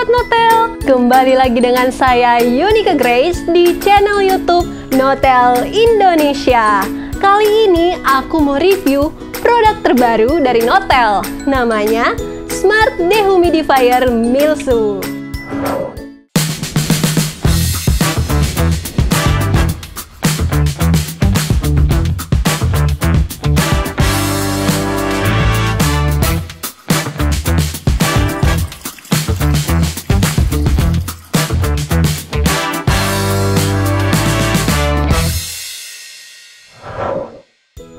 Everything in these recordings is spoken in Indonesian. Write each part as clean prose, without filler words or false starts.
Sobat Notel, kembali lagi dengan saya Yunika Grace di channel YouTube Notel Indonesia. Kali ini aku mau review produk terbaru dari Notel, namanya Smart Dehumidifier Milsu.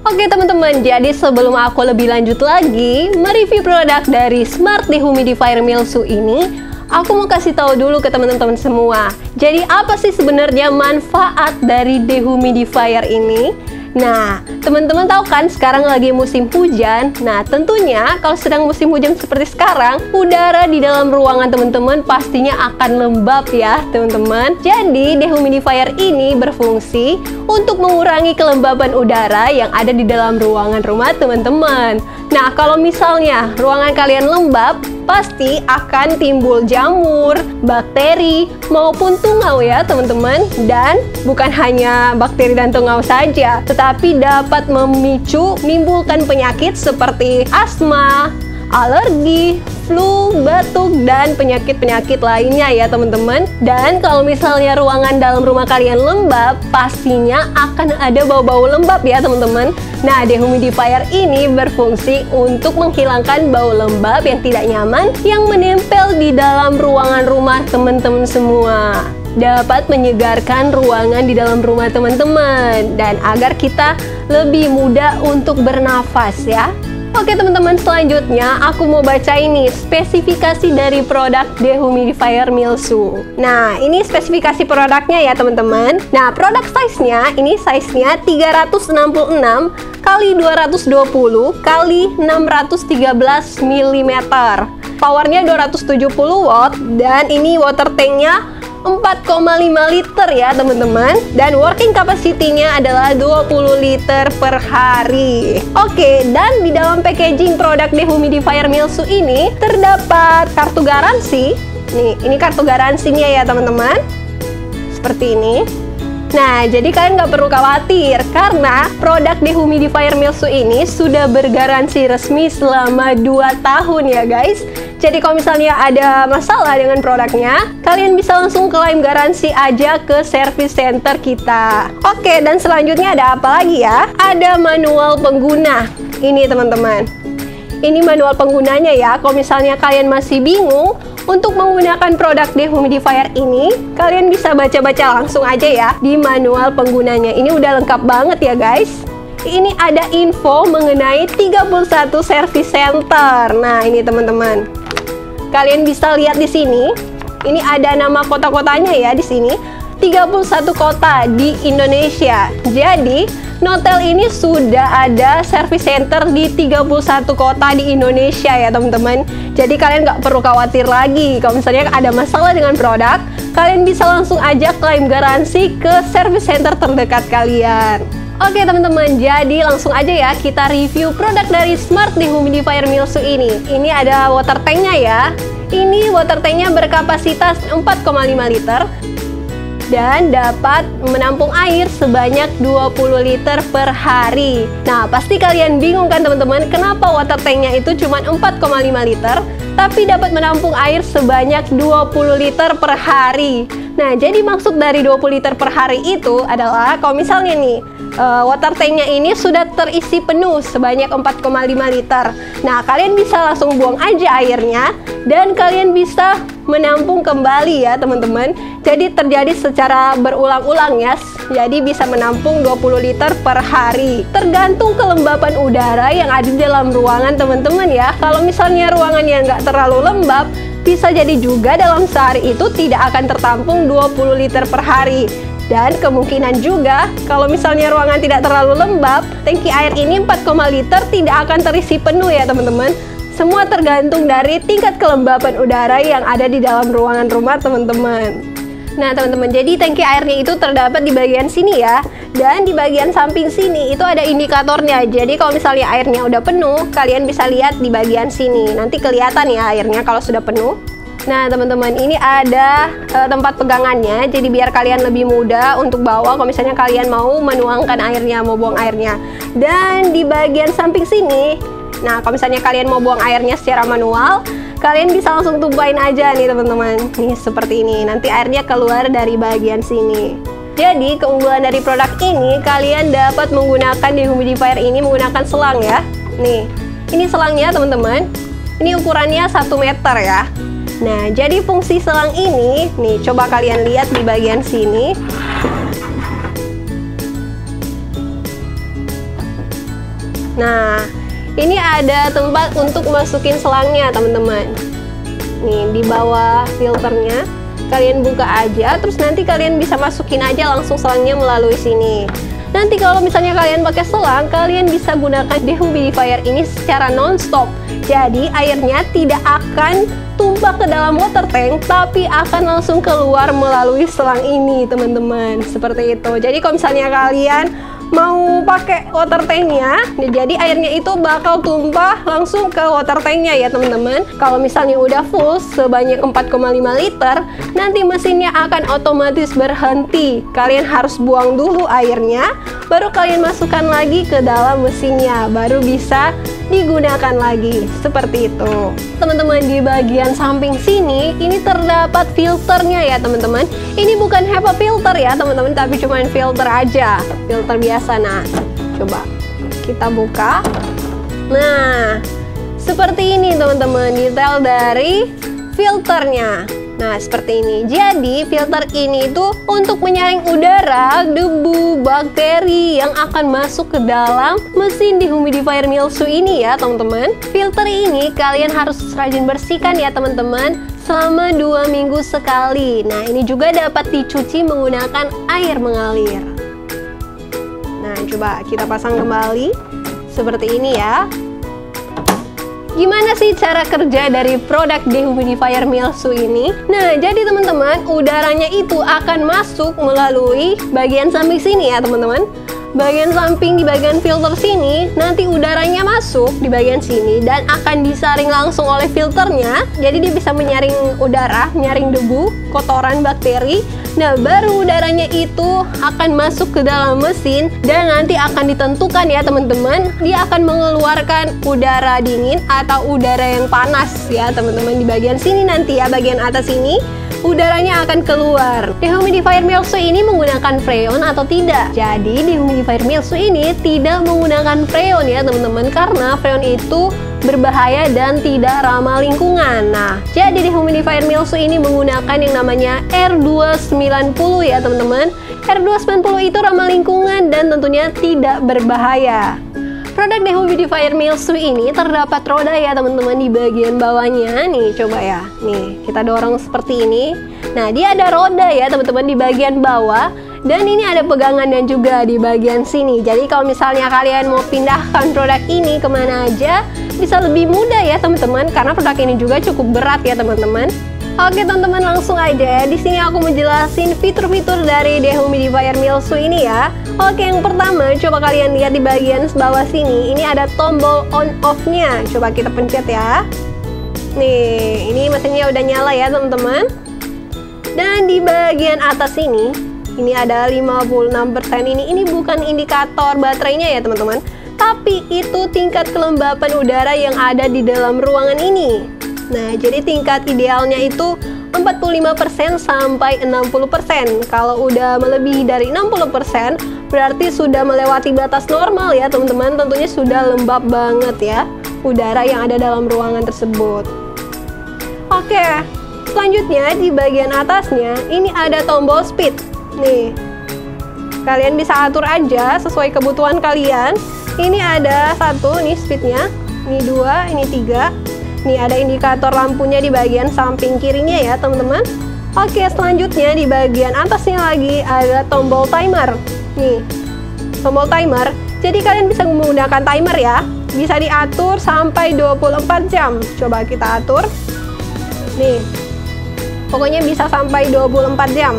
Oke teman-teman, jadi sebelum aku lebih lanjut lagi mereview produk dari Smart Dehumidifier Milsu ini, aku mau kasih tahu dulu ke teman-teman semua. Jadi apa sih sebenarnya manfaat dari dehumidifier ini? Nah, teman-teman tahu kan sekarang lagi musim hujan. Nah, tentunya kalau sedang musim hujan seperti sekarang, udara di dalam ruangan teman-teman pastinya akan lembab ya, teman-teman. Jadi, dehumidifier ini berfungsi untuk mengurangi kelembaban udara yang ada di dalam ruangan rumah teman-teman. Nah, kalau misalnya ruangan kalian lembab, pasti akan timbul jamur, bakteri, maupun tungau ya teman-teman. Dan bukan hanya bakteri dan tungau saja, tetapi dapat menimbulkan penyakit seperti asma, alergi, flu, batuk, dan penyakit-penyakit lainnya ya teman-teman. Dan kalau misalnya ruangan dalam rumah kalian lembab, pastinya akan ada bau-bau lembab ya teman-teman. Nah, dehumidifier ini berfungsi untuk menghilangkan bau lembab yang tidak nyaman yang menempel di dalam ruangan rumah teman-teman semua. Dapat menyegarkan ruangan di dalam rumah teman-teman dan agar kita lebih mudah untuk bernafas ya. Oke teman-teman, selanjutnya aku mau baca ini spesifikasi dari produk dehumidifier Milsu. Nah, ini spesifikasi produknya ya teman-teman. Nah, produk size-nya, ini size-nya 366 x 220 x 613 mm. Powernya 270 watt dan ini water tank-nya 4,5 liter ya teman-teman. Dan working capacity-nya adalah 20 liter per hari. Oke, dan di dalam packaging produk dehumidifier Milsu ini terdapat kartu garansi. Nih, ini kartu garansinya ya teman-teman. Seperti ini. Nah, jadi kalian nggak perlu khawatir karena produk dehumidifier Milsu ini sudah bergaransi resmi selama 2 tahun ya guys. Jadi kalau misalnya ada masalah dengan produknya, kalian bisa langsung klaim garansi aja ke service center kita. Oke, dan selanjutnya ada apa lagi ya? Ada manual pengguna. Ini teman-teman. Ini manual penggunanya ya. Kalau misalnya kalian masih bingung untuk menggunakan produk dehumidifier ini, kalian bisa baca-baca langsung aja ya di manual penggunanya. Ini udah lengkap banget ya guys. Ini ada info mengenai 31 service center. Nah, ini teman-teman. Kalian bisa lihat di sini. Ini ada nama kota-kotanya ya di sini. 31 kota di Indonesia. Jadi, Notel ini sudah ada service center di 31 kota di Indonesia ya teman-teman. Jadi kalian nggak perlu khawatir lagi. Kalau misalnya ada masalah dengan produk, kalian bisa langsung aja klaim garansi ke service center terdekat kalian. Oke teman-teman, jadi langsung aja ya kita review produk dari Smart Dehumidifier Milsu ini. Ini ada water tank-nya ya. Ini water tank-nya berkapasitas 4,5 liter dan dapat menampung air sebanyak 20 liter per hari. Nah, pasti kalian bingung kan teman-teman, kenapa water tank-nya itu cuma 4,5 liter tapi dapat menampung air sebanyak 20 liter per hari. Nah, jadi maksud dari 20 liter per hari itu adalah kalau misalnya nih water tank-nya ini sudah terisi penuh sebanyak 4,5 liter. Nah, kalian bisa langsung buang aja airnya dan kalian bisa menampung kembali ya teman-teman. Jadi terjadi secara berulang-ulang ya. Jadi bisa menampung 20 liter per hari. Tergantung kelembapan udara yang ada di dalam ruangan teman-teman ya. Kalau misalnya ruangannya nggak terlalu lembab, bisa jadi juga dalam sehari itu tidak akan tertampung 20 liter per hari. Dan kemungkinan juga kalau misalnya ruangan tidak terlalu lembab, tangki air ini 4,5 liter tidak akan terisi penuh ya teman-teman. Semua tergantung dari tingkat kelembapan udara yang ada di dalam ruangan rumah teman-teman. Nah teman-teman, jadi tangki airnya itu terdapat di bagian sini ya. Dan di bagian samping sini itu ada indikatornya. Jadi kalau misalnya airnya udah penuh, kalian bisa lihat di bagian sini. Nanti kelihatan ya airnya kalau sudah penuh. Nah teman-teman, ini ada tempat pegangannya, jadi biar kalian lebih mudah untuk bawa kalau misalnya kalian mau menuangkan airnya, mau buang airnya. Dan di bagian samping sini, nah kalau misalnya kalian mau buang airnya secara manual, kalian bisa langsung tumpahin aja nih teman-teman. Nih seperti ini, nanti airnya keluar dari bagian sini. Jadi keunggulan dari produk ini, kalian dapat menggunakan dehumidifier ini menggunakan selang ya. Nih, ini selangnya teman-teman. Ini ukurannya 1 meter ya. Nah, jadi fungsi selang ini, nih coba kalian lihat di bagian sini. Nah, ini ada tempat untuk masukin selangnya teman-teman. Nih, di bawah filternya, kalian buka aja, terus nanti kalian bisa masukin aja langsung selangnya melalui sini. Nanti kalau misalnya kalian pakai selang, kalian bisa gunakan dehumidifier ini secara non-stop. Jadi airnya tidak akan tumpah ke dalam water tank, tapi akan langsung keluar melalui selang ini teman-teman. Seperti itu. Jadi kalau misalnya kalian mau pakai water tanknya, jadi airnya itu bakal tumpah langsung ke water tanknya ya teman-teman. Kalau misalnya udah full sebanyak 4,5 liter, nanti mesinnya akan otomatis berhenti. Kalian harus buang dulu airnya, baru kalian masukkan lagi ke dalam mesinnya, baru bisa digunakan lagi. Seperti itu teman-teman. Di bagian samping sini ini terdapat filternya ya teman-teman. Ini bukan HEPA filter ya teman-teman, tapi cuma filter aja, filter biasa. Nah coba kita buka. Nah seperti ini teman-teman detail dari filternya. Nah seperti ini. Jadi filter ini itu untuk menyaring udara, debu, bakteri yang akan masuk ke dalam mesin dehumidifier Milsu ini ya teman-teman. Filter ini kalian harus rajin bersihkan ya teman-teman, selama 2 minggu sekali. Nah ini juga dapat dicuci menggunakan air mengalir. Nah coba kita pasang kembali seperti ini ya. Gimana sih cara kerja dari produk dehumidifier Milsu ini? Nah, jadi teman-teman, udaranya itu akan masuk melalui bagian samping sini ya teman-teman. Bagian samping di bagian filter sini, nanti udaranya masuk di bagian sini dan akan disaring langsung oleh filternya. Jadi dia bisa menyaring udara, menyaring debu, kotoran, bakteri. Nah, baru udaranya itu akan masuk ke dalam mesin dan nanti akan ditentukan ya teman-teman. Dia akan mengeluarkan udara dingin atau udara yang panas ya teman-teman. Di bagian sini nanti ya, bagian atas ini udaranya akan keluar. Dehumidifier Milsu ini menggunakan freon atau tidak? Jadi dehumidifier Milsu ini tidak menggunakan freon ya teman-teman, karena freon itu berbahaya dan tidak ramah lingkungan. Nah, jadi dehumidifier Milsu ini menggunakan yang namanya R290 ya teman-teman. R290 itu ramah lingkungan dan tentunya tidak berbahaya. Produk dehumidifier Milsu ini terdapat roda ya teman-teman di bagian bawahnya. Nih coba ya, nih kita dorong seperti ini. Nah dia ada roda ya teman-teman di bagian bawah, dan ini ada pegangannya juga di bagian sini. Jadi kalau misalnya kalian mau pindahkan produk ini kemana aja, bisa lebih mudah ya teman-teman, karena produk ini juga cukup berat ya teman-teman. Oke teman-teman, langsung aja ya. Di sini aku menjelasin fitur-fitur dari dehumidifier Milsu ini ya. Oke, yang pertama coba kalian lihat di bagian bawah sini. Ini ada tombol on off-nya. Coba kita pencet ya. Nih, ini mesinnya udah nyala ya teman-teman. Dan di bagian atas ini ada 56%. Ini bukan indikator baterainya ya teman-teman, tapi itu tingkat kelembapan udara yang ada di dalam ruangan ini. Nah, jadi tingkat idealnya itu 45% sampai 60%. Kalau udah melebihi dari 60%, berarti sudah melewati batas normal ya teman-teman. Tentunya sudah lembab banget ya udara yang ada dalam ruangan tersebut. Oke, selanjutnya di bagian atasnya ini ada tombol speed. Nih, kalian bisa atur aja sesuai kebutuhan kalian. Ini ada 1 nih speednya, ini 2, ini 3. Nih ada indikator lampunya di bagian samping kirinya ya teman-teman. Oke, selanjutnya di bagian atasnya lagi ada tombol timer. Nih, tombol timer. Jadi kalian bisa menggunakan timer ya. Bisa diatur sampai 24 jam. Coba kita atur. Nih, pokoknya bisa sampai 24 jam.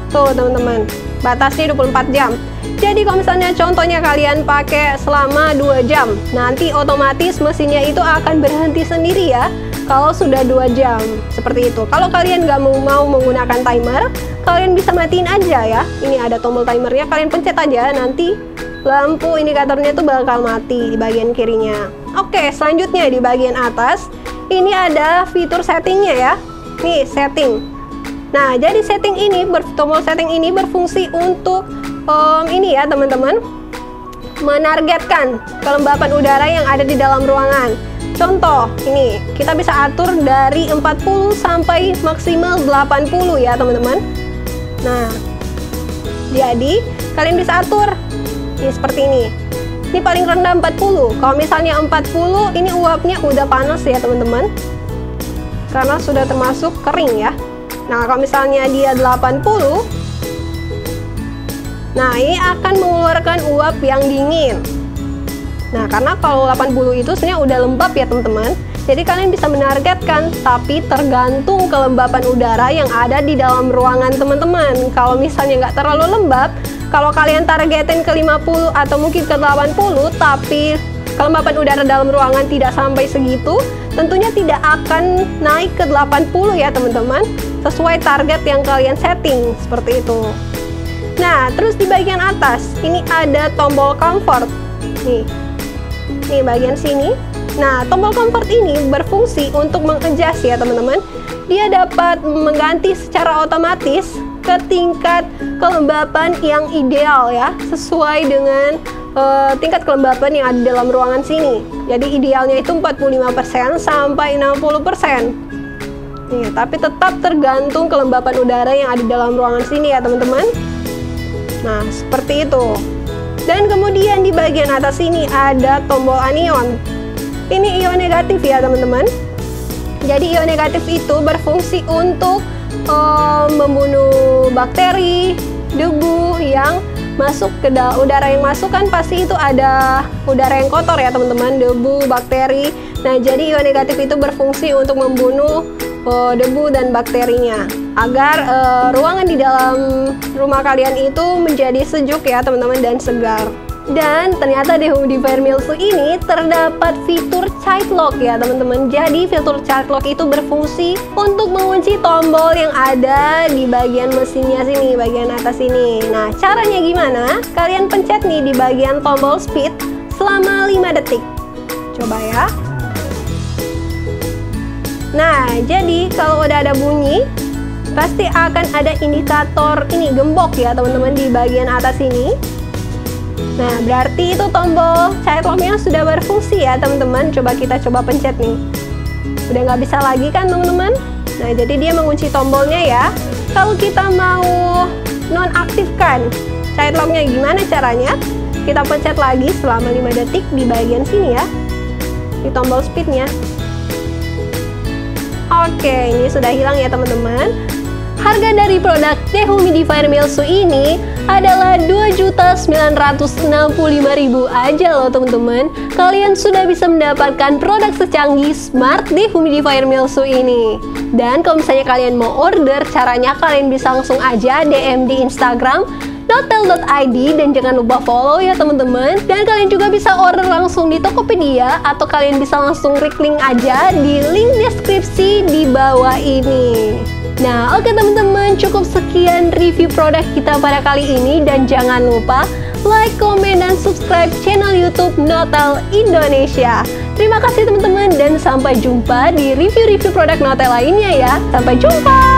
Tuh teman-teman, batasnya 24 jam. Jadi kalau misalnya contohnya kalian pakai selama 2 jam, nanti otomatis mesinnya itu akan berhenti sendiri ya. kalau sudah 2 jam, seperti itu. Kalau kalian nggak mau menggunakan timer, kalian bisa matiin aja ya. Ini ada tombol timernya, kalian pencet aja, nanti lampu indikatornya itu bakal mati di bagian kirinya. Oke, selanjutnya di bagian atas, ini ada fitur settingnya ya. Nih, setting. Nah, jadi setting ini, tombol setting ini berfungsi untuk ini ya teman-teman, menargetkan kelembapan udara yang ada di dalam ruangan. Contoh, ini kita bisa atur dari 40 sampai maksimal 80 ya teman-teman. Nah, jadi kalian bisa atur ini seperti ini. Ini paling rendah 40. Kalau misalnya 40, ini uapnya udah panas ya teman-teman, karena sudah termasuk kering ya. Nah, kalau misalnya dia 80, nah ini akan mengeluarkan uap yang dingin. Nah, karena kalau 80 itu sebenarnya udah lembab ya teman-teman. Jadi kalian bisa menargetkan, tapi tergantung kelembapan udara yang ada di dalam ruangan teman-teman. Kalau misalnya nggak terlalu lembab, kalau kalian targetin ke 50 atau mungkin ke 80, tapi kelembapan udara dalam ruangan tidak sampai segitu, tentunya tidak akan naik ke 80 ya teman-teman, sesuai target yang kalian setting, seperti itu. Nah, terus di bagian atas, ini ada tombol comfort. Nih bagian sini. Nah, tombol comfort ini berfungsi untuk mengadjust ya teman-teman. Dia dapat mengganti secara otomatis ke tingkat kelembapan yang ideal ya, sesuai dengan tingkat kelembapan yang ada dalam ruangan sini. Jadi idealnya itu 45% sampai 60%. Nih, tapi tetap tergantung kelembapan udara yang ada di dalam ruangan sini ya teman-teman. Nah, seperti itu. Dan kemudian di bagian atas sini ada tombol anion. Ini ion negatif ya teman-teman. Jadi ion negatif itu berfungsi untuk membunuh bakteri, debu yang masuk ke udara yang masuk kan pasti itu ada udara yang kotor ya teman-teman, debu, bakteri. Nah, jadi ion negatif itu berfungsi untuk membunuh debu dan bakterinya, agar ruangan di dalam rumah kalian itu menjadi sejuk ya teman-teman dan segar. Dan ternyata di humidifier Milsu ini terdapat fitur child lock ya teman-teman. Jadi fitur child lock itu berfungsi untuk mengunci tombol yang ada di bagian mesinnya sini, bagian atas sini. Nah, caranya gimana? Kalian pencet nih di bagian tombol speed selama 5 detik. Coba ya. Nah, jadi kalau udah ada bunyi, pasti akan ada indikator ini gembok ya teman-teman di bagian atas ini. Nah, berarti itu tombol child lock-nya sudah berfungsi ya teman-teman. Coba kita pencet nih. Udah nggak bisa lagi kan teman-teman? Nah, jadi dia mengunci tombolnya ya. Kalau kita mau nonaktifkan child lock-nya gimana caranya? Kita pencet lagi selama 5 detik di bagian sini ya, di tombol speed-nya. Oke, ini sudah hilang ya teman-teman. Harga dari produk dehumidifier Milsu ini adalah Rp2.965.000 aja loh teman-teman. Kalian sudah bisa mendapatkan produk secanggih smart dehumidifier Milsu ini. Dan kalau misalnya kalian mau order, caranya kalian bisa langsung aja DM di Instagram notel.id dan jangan lupa follow ya teman-teman. Dan kalian juga bisa order langsung di Tokopedia atau kalian bisa langsung klik link aja di link deskripsi di bawah ini. Nah, oke teman-teman, cukup sekian review produk kita pada kali ini dan jangan lupa like, komen, dan subscribe channel YouTube Notel Indonesia. Terima kasih teman-teman dan sampai jumpa di review-review produk Notel lainnya ya. Sampai jumpa!